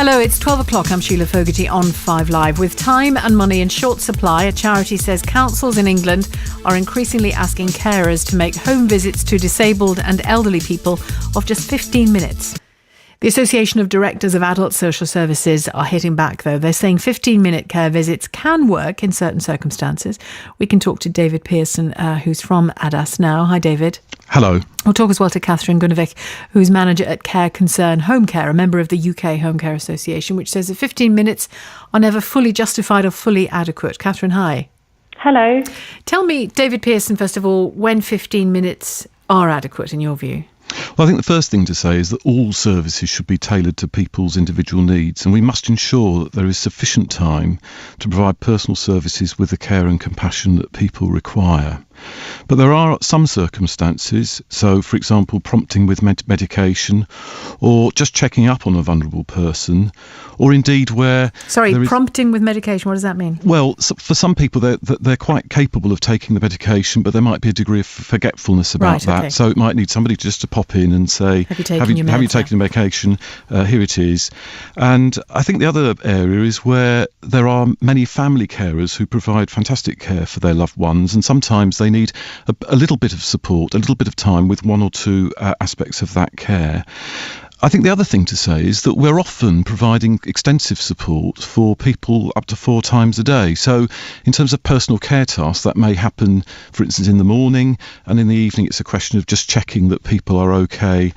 Hello, it's 12 o'clock. I'm Sheila Fogarty on 5 Live. With time and money in short supply, a charity says councils in England are increasingly asking carers to make home visits to disabled and elderly people of just 15 minutes. The Association of Directors of Adult Social Services are hitting back, though. They're saying 15-minute care visits can work in certain circumstances. We can talk to David Pearson, who's from ADAS now. Hi, David. Hello. We'll talk as well to Catherine Gunnewicht, who's manager at Care Concern Homecare, a member of the UK Homecare Association, which says that 15 minutes are never fully justified or fully adequate. Catherine, hi. Hello. Tell me, David Pearson, first of all, when 15 minutes are adequate in your view? Well, I think the first thing to say is that all services should be tailored to people's individual needs, and we must ensure that there is sufficient time to provide personal services with the care and compassion that people require. But there are some circumstances, so for example prompting with medication, or just checking up on a vulnerable person, or indeed where... Prompting with medication, what does that mean? Well, for some people they're quite capable of taking the medication, but there might be a degree of forgetfulness about that. Okay. So it might need somebody just to pop in and say, have you taken the medication? Here it is. And I think the other area is where there are many family carers who provide fantastic care for their loved ones, and sometimes they need a little bit of support, a little bit of time with one or two aspects of that care. I think the other thing to say is that we're often providing extensive support for people up to 4 times a day. So in terms of personal care tasks, that may happen, for instance, in the morning, and in the evening it's a question of just checking that people are okay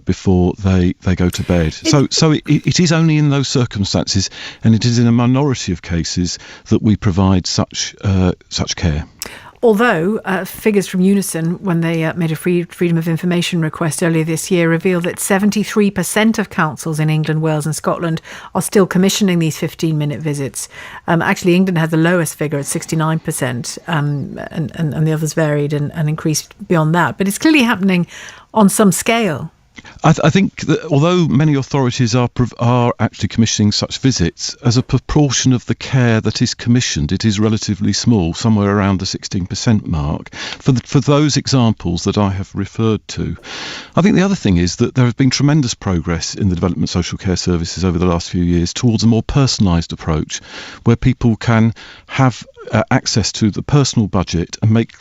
before they go to bed. So it is only in those circumstances, and it is in a minority of cases, that we provide such care. Although figures from Unison, when they made a Freedom of Information request earlier this year, reveal that 73% of councils in England, Wales and Scotland are still commissioning these 15-minute visits. Actually, England had the lowest figure at 69%, and the others varied and increased beyond that. But it's clearly happening on some scale. I think that although many authorities are actually commissioning such visits, as a proportion of the care that is commissioned, it is relatively small, somewhere around the 16% mark, for those examples that I have referred to. I think the other thing is that there has been tremendous progress in the development of social care services over the last few years towards a more personalised approach, where people can have access to the personal budget and make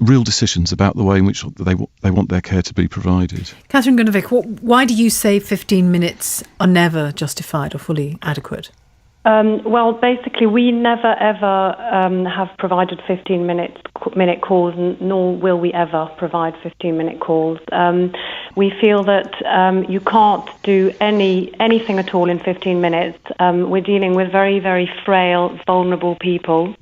real decisions about the way in which they want their care to be provided. Catherine Gunnewicht, why do you say 15 minutes are never justified or fully adequate? Well, basically, we never ever have provided 15-minute calls, nor will we ever provide 15-minute calls. We feel that you can't do anything at all in 15 minutes. We're dealing with very, very frail, vulnerable people.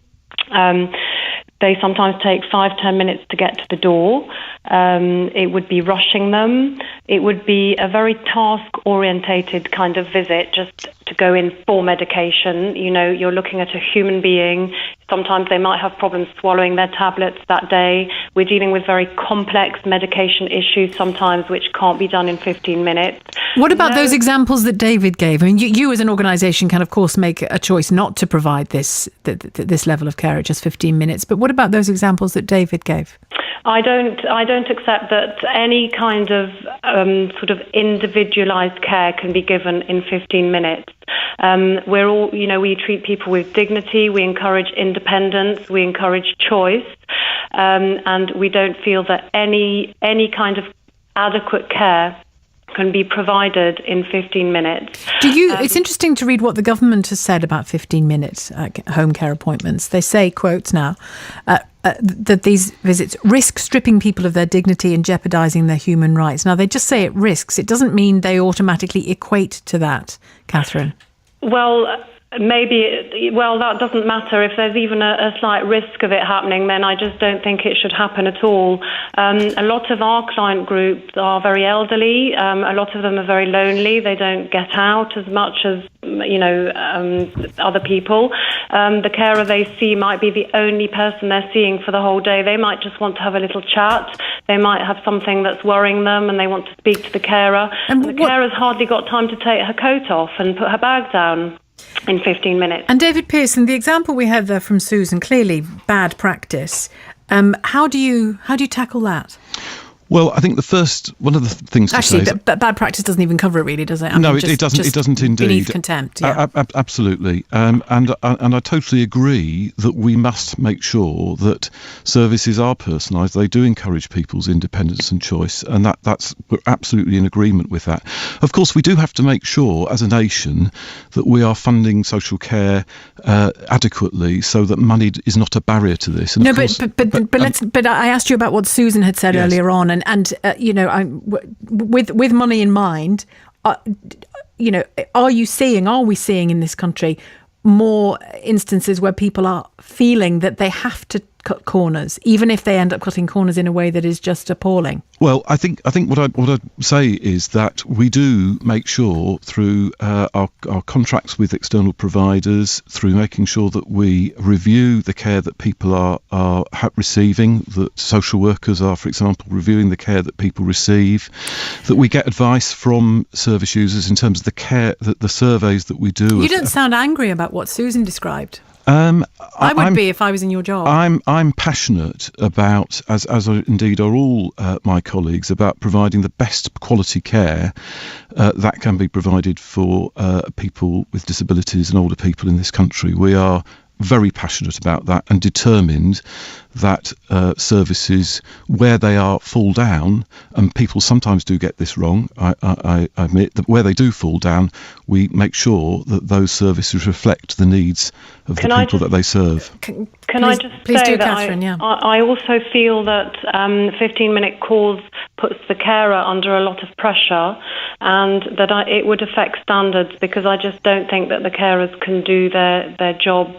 They sometimes take 5-10 minutes to get to the door. It would be rushing them. It would be a very task-orientated kind of visit, just to go in for medication. You know, you're looking at a human being. Sometimes they might have problems swallowing their tablets that day. We're dealing with very complex medication issues sometimes, which can't be done in 15 minutes. What about those examples that David gave? I mean, you as an organisation can, of course, make a choice not to provide this level of care at just 15 minutes. But what about those examples that David gave? I don't accept that any kind of sort of individualised care can be given in 15 minutes. We're all, we treat people with dignity. We encourage independence. We encourage choice, and we don't feel that any kind of adequate care can be provided in 15 minutes. It's interesting to read what the government has said about 15-minute home care appointments. They say, quotes now, that these visits risk stripping people of their dignity and jeopardising their human rights. Now, they just say it risks. It doesn't mean they automatically equate to that, Catherine. Well, that doesn't matter. If there's even a slight risk of it happening, then I just don't think it should happen at all. A lot of our client groups are very elderly. A lot of them are very lonely. They don't get out as much as, other people. The carer they see might be the only person they're seeing for the whole day. They might just want to have a little chat. They might have something that's worrying them and they want to speak to the carer. And the carer's hardly got time to take her coat off and put her bag down in 15 minutes. And David Pearson, the example we had there from Susan, clearly bad practice. How do you tackle that? Well, I think one of the things to say... Actually, bad practice doesn't even cover it, really, does it? It doesn't. It doesn't indeed. Beneath contempt, yeah. Absolutely. And I totally agree that we must make sure that services are personalised. They do encourage people's independence and choice, and we're absolutely in agreement with that. Of course, we do have to make sure, as a nation, that we are funding social care adequately, so that money is not a barrier to this. And but I asked you about what Susan had said earlier on. And with money in mind, are we seeing in this country more instances where people are feeling that they have to cut corners, even if they end up cutting corners in a way that is just appalling? Well, I think what I'd say is that we do make sure through our contracts with external providers, through making sure that we review the care that people are receiving, that social workers are, for example, reviewing the care that people receive, that we get advice from service users in terms of the care, the surveys that we do. You don't sound angry about what Susan described. I would be if I was in your job. I'm passionate about, as indeed are all my colleagues, about providing the best quality care that can be provided for people with disabilities and older people in this country. We are very passionate about that and determined that services, where they fall down, and people sometimes do get this wrong, I admit, that where they do fall down, we make sure that those services reflect the needs of the people that they serve. Can I just say that I also feel that 15-minute calls puts the carer under a lot of pressure, and that it would affect standards, because I just don't think that the carers can do their job,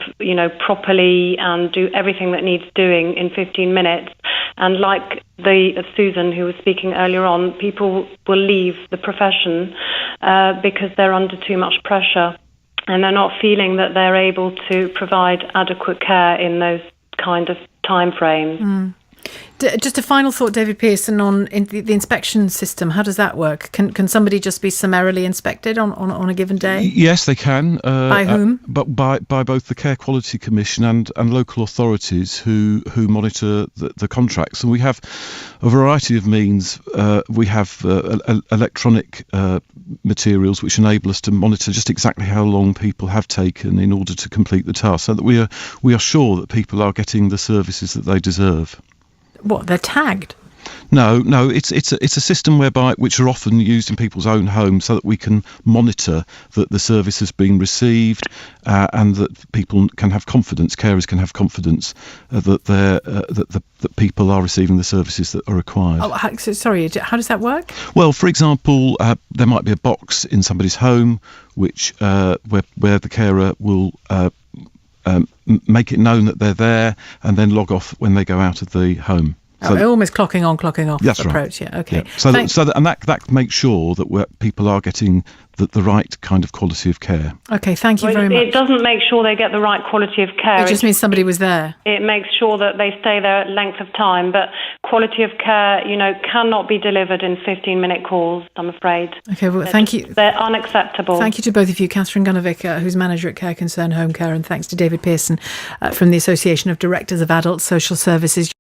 properly and do everything that needs doing in 15 minutes. And like Susan, who was speaking earlier on, people will leave the profession because they're under too much pressure, and they're not feeling that they're able to provide adequate care in those kind of time frames. Mm. Just a final thought, David Pearson, on the inspection system. How does that work? Can somebody just be summarily inspected on a given day? Yes, they can. By whom? But by both the Care Quality Commission and local authorities who monitor the contracts. And we have a variety of means. We have electronic materials which enable us to monitor just exactly how long people have taken in order to complete the task, so that we are sure that people are getting the services that they deserve. What, they're tagged? No, it's a system which are often used in people's own homes, so that we can monitor that the service has been received, and that people can have confidence, carers can have confidence that people are receiving the services that are required. Oh, sorry, how does that work? Well, for example, there might be a box in somebody's home where the carer will make it known that they're there, and then log off when they go out of the home. So almost clocking on, clocking off approach. Right. Yeah, okay. Yeah. That makes sure that people are getting the right kind of quality of care. Okay, thank you very much. It doesn't make sure they get the right quality of care. It just means somebody was there. It makes sure that they stay there at length of time. But quality of care, cannot be delivered in 15-minute calls, I'm afraid. Okay, well, thank you. They're unacceptable. Thank you to both of you, Catherine Gunnewicht, who's manager at Care Concern Homecare, and thanks to David Pearson from the Association of Directors of Adult Social Services.